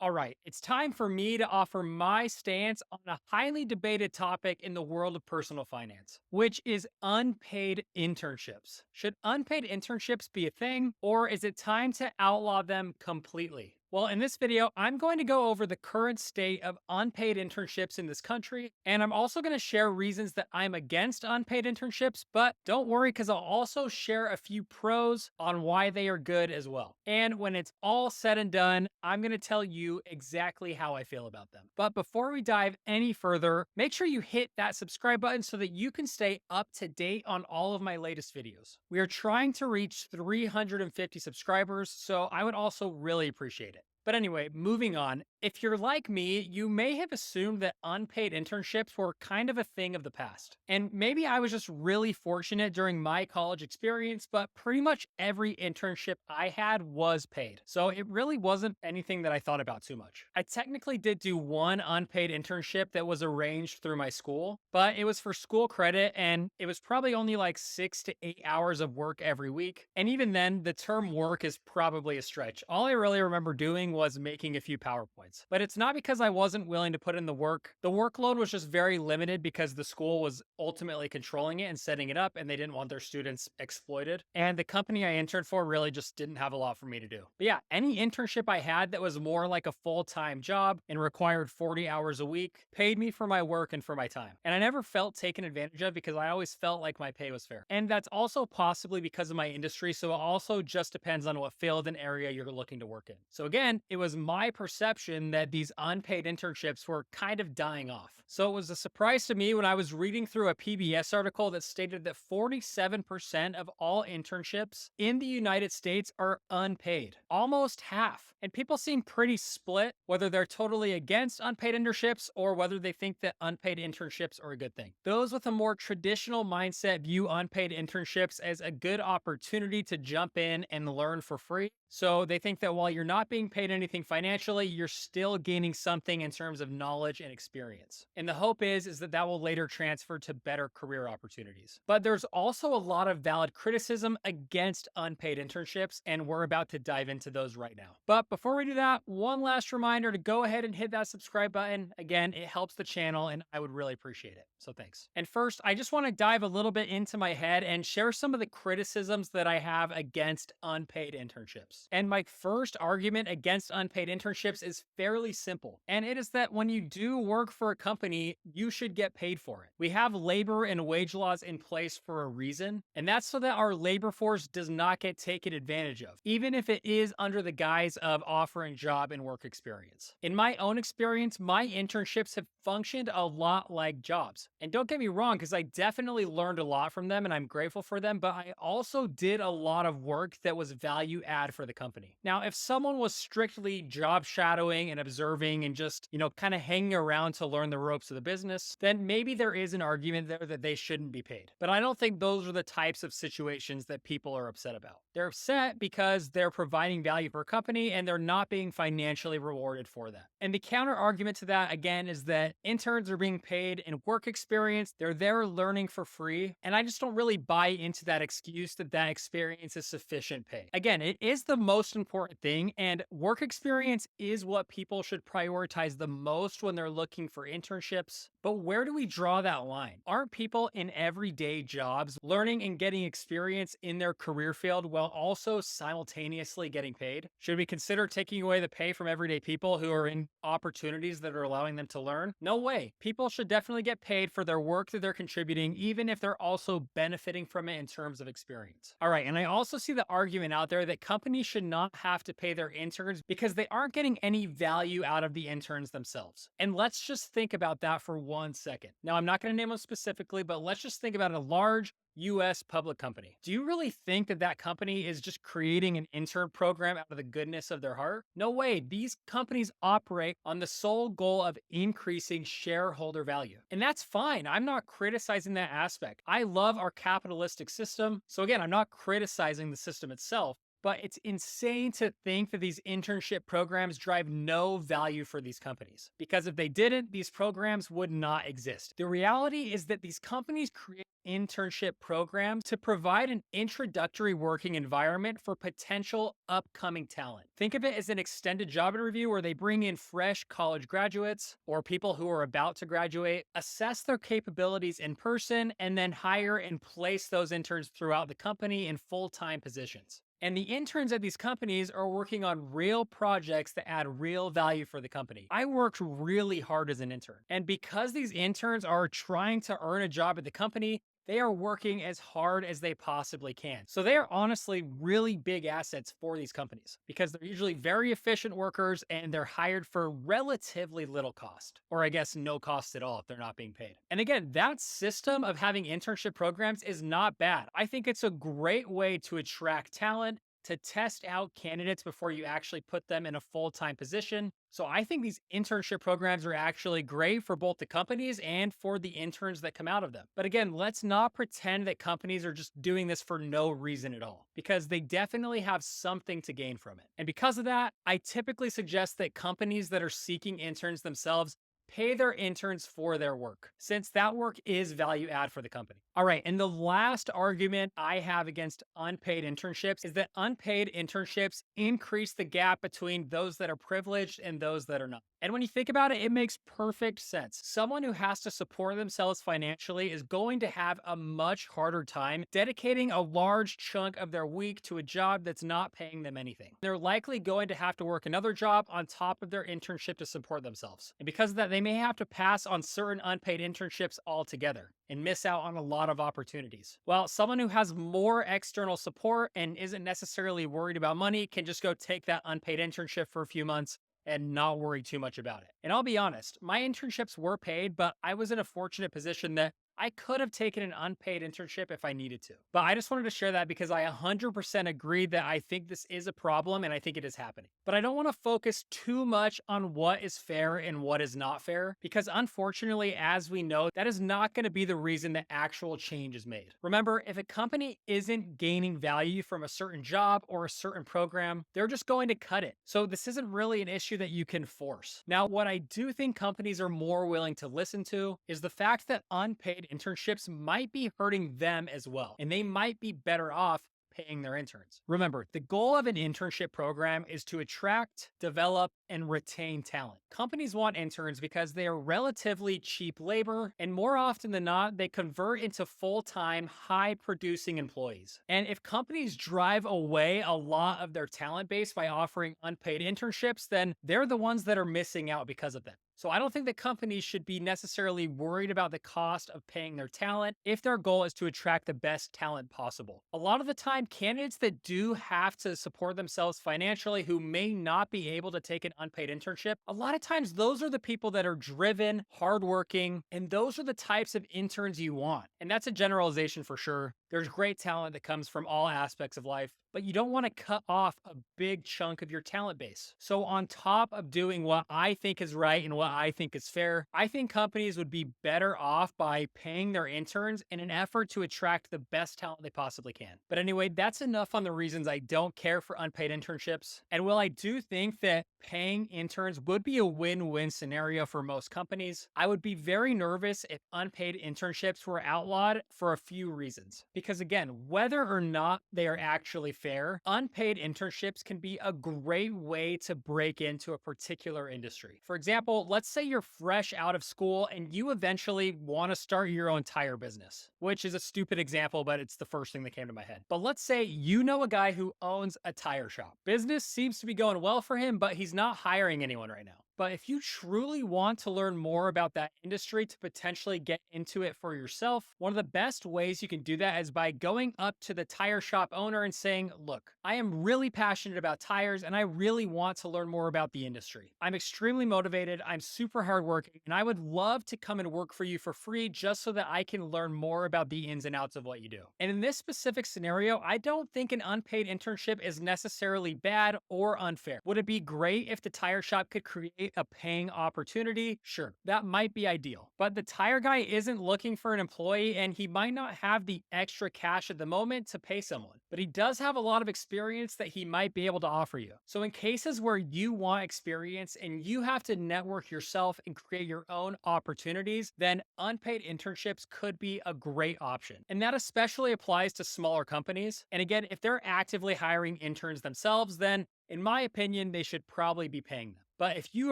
All right, it's time for me to offer my stance on a highly debated topic in the world of personal finance, which is unpaid internships. Should unpaid internships be a thing, or is it time to outlaw them completely? Well, in this video, I'm going to go over the current state of unpaid internships in this country, and I'm also going to share reasons that I'm against unpaid internships, but don't worry because I'll also share a few pros on why they are good as well. And when it's all said and done, I'm going to tell you exactly how I feel about them. But before we dive any further, make sure you hit that subscribe button so that you can stay up to date on all of my latest videos. We are trying to reach 350 subscribers, so I would also really appreciate it. But anyway, moving on. If you're like me, you may have assumed that unpaid internships were kind of a thing of the past. And maybe I was just really fortunate during my college experience, but pretty much every internship I had was paid. So it really wasn't anything that I thought about too much. I technically did do one unpaid internship that was arranged through my school, but it was for school credit and it was probably only like 6 to 8 hours of work every week. And even then, the term work is probably a stretch. All I really remember doing was making a few PowerPoints. But it's not because I wasn't willing to put in the work. The workload was just very limited because the school was ultimately controlling it and setting it up, and they didn't want their students exploited. And the company I interned for really just didn't have a lot for me to do. But yeah, any internship I had that was more like a full-time job and required 40 hours a week paid me for my work and for my time. And I never felt taken advantage of because I always felt like my pay was fair. And that's also possibly because of my industry, so it also just depends on what field and area you're looking to work in. So again, it was my perception that these unpaid internships were kind of dying off. So it was a surprise to me when I was reading through a PBS article that stated that 47% of all internships in the United States are unpaid, almost half. And people seem pretty split whether they're totally against unpaid internships or whether they think that unpaid internships are a good thing. Those with a more traditional mindset view unpaid internships as a good opportunity to jump in and learn for free. So they think that while you're not being paid anything financially, you're still gaining something in terms of knowledge and experience. And the hope is that that will later transfer to better career opportunities. But there's also a lot of valid criticism against unpaid internships, and we're about to dive into those right now. But before we do that, one last reminder to go ahead and hit that subscribe button. Again, it helps the channel and I would really appreciate it. So thanks. And first, I just want to dive a little bit into my head and share some of the criticisms that I have against unpaid internships. And my first argument against unpaid internships is fairly simple. And it is that when you do work for a company, you should get paid for it. We have labor and wage laws in place for a reason, and that's so that our labor force does not get taken advantage of, even if it is under the guise of offering job and work experience. In my own experience, my internships have functioned a lot like jobs. And don't get me wrong, because I definitely learned a lot from them and I'm grateful for them, but I also did a lot of work that was value add for the company. Now, if someone was strictly job shadowing and observing and just, kind of hanging around to learn the ropes of the business, then maybe there is an argument there that they shouldn't be paid. But I don't think those are the types of situations that people are upset about. They're upset because they're providing value for a company and they're not being financially rewarded for that. And the counter argument to that, again, is that interns are being paid in work experience. They're there learning for free. And I just don't really buy into that excuse that that experience is sufficient pay. Again, it is the most important thing, and work experience is what people should prioritize the most when they're looking for internships. But where do we draw that line? Aren't people in everyday jobs learning and getting experience in their career field while also simultaneously getting paid? Should we consider taking away the pay from everyday people who are in opportunities that are allowing them to learn? No way. People should definitely get paid for their work that they're contributing, even if they're also benefiting from it in terms of experience. All right, and I also see the argument out there that companies should not have to pay their interns because they aren't getting any value out of the interns themselves. And let's just think about that for 1 second. Now, I'm not going to name them specifically, but let's just think about a large US public company. Do you really think that that company is just creating an intern program out of the goodness of their heart? No way. These companies operate on the sole goal of increasing shareholder value. And that's fine. I'm not criticizing that aspect. I love our capitalistic system. So again, I'm not criticizing the system itself. But it's insane to think that these internship programs drive no value for these companies. Because if they didn't, these programs would not exist. The reality is that these companies create internship programs to provide an introductory working environment for potential upcoming talent. Think of it as an extended job interview where they bring in fresh college graduates or people who are about to graduate, assess their capabilities in person, and then hire and place those interns throughout the company in full-time positions. And the interns at these companies are working on real projects that add real value for the company. I worked really hard as an intern. And because these interns are trying to earn a job at the company, they are working as hard as they possibly can. So they are honestly really big assets for these companies because they're usually very efficient workers and they're hired for relatively little cost, or I guess no cost at all if they're not being paid. And again, that system of having internship programs is not bad. I think it's a great way to attract talent, to test out candidates before you actually put them in a full-time position. So I think these internship programs are actually great for both the companies and for the interns that come out of them. But again, let's not pretend that companies are just doing this for no reason at all, because they definitely have something to gain from it. And because of that, I typically suggest that companies that are seeking interns themselves pay their interns for their work, since that work is value add for the company. All right, and the last argument I have against unpaid internships is that unpaid internships increase the gap between those that are privileged and those that are not. And when you think about it, it makes perfect sense. Someone who has to support themselves financially is going to have a much harder time dedicating a large chunk of their week to a job that's not paying them anything. They're likely going to have to work another job on top of their internship to support themselves. And because of that, they may have to pass on certain unpaid internships altogether and miss out on a lot of opportunities. While someone who has more external support and isn't necessarily worried about money can just go take that unpaid internship for a few months and not worry too much about it. And I'll be honest, my internships were paid, but I was in a fortunate position that I could have taken an unpaid internship if I needed to. But I just wanted to share that because I 100% agree that I think this is a problem and I think it is happening. But I don't want to focus too much on what is fair and what is not fair, because unfortunately, as we know, that is not going to be the reason that actual change is made. Remember, if a company isn't gaining value from a certain job or a certain program, they're just going to cut it. So this isn't really an issue that you can force. Now, what I do think companies are more willing to listen to is the fact that unpaid internships might be hurting them as well, and they might be better off paying their interns. Remember, the goal of an internship program is to attract, develop, and retain talent. Companies want interns because they are relatively cheap labor, and more often than not, they convert into full-time, high-producing employees. And if companies drive away a lot of their talent base by offering unpaid internships, then they're the ones that are missing out because of them. So I don't think that companies should be necessarily worried about the cost of paying their talent if their goal is to attract the best talent possible. A lot of the time, candidates that do have to support themselves financially who may not be able to take an unpaid internship, a lot of times those are the people that are driven, hardworking, and those are the types of interns you want. And that's a generalization for sure. There's great talent that comes from all aspects of life, but you don't want to cut off a big chunk of your talent base. So on top of doing what I think is right and what I think is fair, I think companies would be better off by paying their interns in an effort to attract the best talent they possibly can. But anyway, that's enough on the reasons I don't care for unpaid internships. And while I do think that paying interns would be a win-win scenario for most companies, I would be very nervous if unpaid internships were outlawed for a few reasons. Because again, whether or not they are actually fair, unpaid internships can be a great way to break into a particular industry. For example, let's say you're fresh out of school and you eventually want to start your own tire business, which is a stupid example, but it's the first thing that came to my head. But let's say you know a guy who owns a tire shop. Business seems to be going well for him, but he's not hiring anyone right now. But if you truly want to learn more about that industry to potentially get into it for yourself, one of the best ways you can do that is by going up to the tire shop owner and saying, look, I am really passionate about tires and I really want to learn more about the industry. I'm extremely motivated, I'm super hardworking, and I would love to come and work for you for free just so that I can learn more about the ins and outs of what you do. And in this specific scenario, I don't think an unpaid internship is necessarily bad or unfair. Would it be great if the tire shop could create create a paying opportunity, sure, that might be ideal. But the tire guy isn't looking for an employee and he might not have the extra cash at the moment to pay someone. But he does have a lot of experience that he might be able to offer you. So, in cases where you want experience and you have to network yourself and create your own opportunities, then unpaid internships could be a great option. And that especially applies to smaller companies. And again, if they're actively hiring interns themselves, then in my opinion, they should probably be paying them. But if you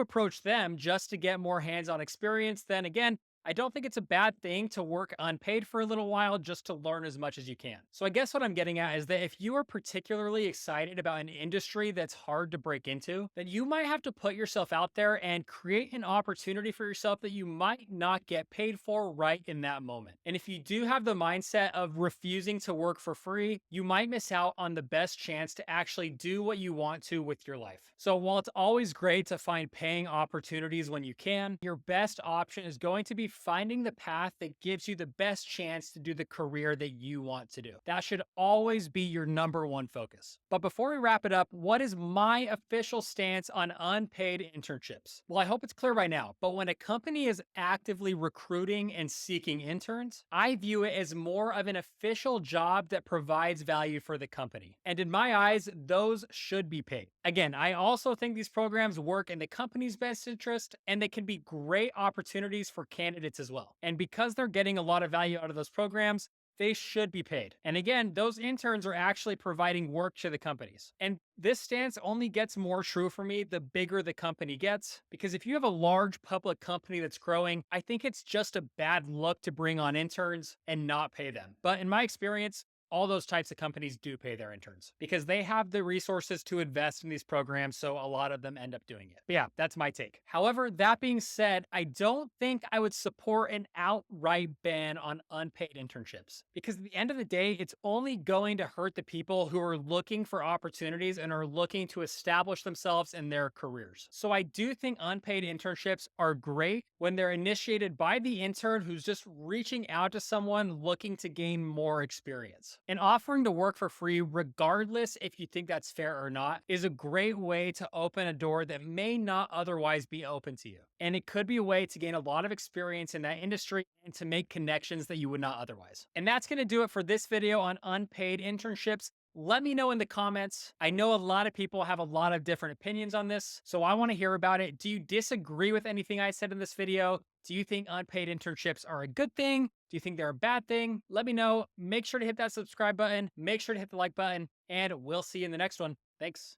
approach them just to get more hands on experience, then again, I don't think it's a bad thing to work unpaid for a little while just to learn as much as you can. So, I guess what I'm getting at is that if you are particularly excited about an industry that's hard to break into, then you might have to put yourself out there and create an opportunity for yourself that you might not get paid for right in that moment. And if you do have the mindset of refusing to work for free, you might miss out on the best chance to actually do what you want to with your life. So, while it's always great to find paying opportunities when you can, your best option is going to be finding the path that gives you the best chance to do the career that you want to do. That should always be your number one focus. But before we wrap it up, what is my official stance on unpaid internships? Well, I hope it's clear by now, but when a company is actively recruiting and seeking interns, I view it as more of an official job that provides value for the company. And in my eyes, those should be paid. Again, I also think these programs work in the company's best interest and they can be great opportunities for candidates as well. And because they're getting a lot of value out of those programs, they should be paid. And again, those interns are actually providing work to the companies. And this stance only gets more true for me the bigger the company gets. Because if you have a large public company that's growing, I think it's just a bad look to bring on interns and not pay them. But in my experience, all those types of companies do pay their interns because they have the resources to invest in these programs. So a lot of them end up doing it. But yeah, that's my take. However, that being said, I don't think I would support an outright ban on unpaid internships because at the end of the day, it's only going to hurt the people who are looking for opportunities and are looking to establish themselves in their careers. So I do think unpaid internships are great when they're initiated by the intern who's just reaching out to someone looking to gain more experience. And offering to work for free, regardless if you think that's fair or not, is a great way to open a door that may not otherwise be open to you. And it could be a way to gain a lot of experience in that industry and to make connections that you would not otherwise. And that's going to do it for this video on unpaid internships. Let me know in the comments. I know a lot of people have a lot of different opinions on this, so I want to hear about it. Do you disagree with anything I said in this video? Do you think unpaid internships are a good thing? Do you think they're a bad thing? Let me know. Make sure to hit that subscribe button. Make sure to hit the like button, and we'll see you in the next one. Thanks.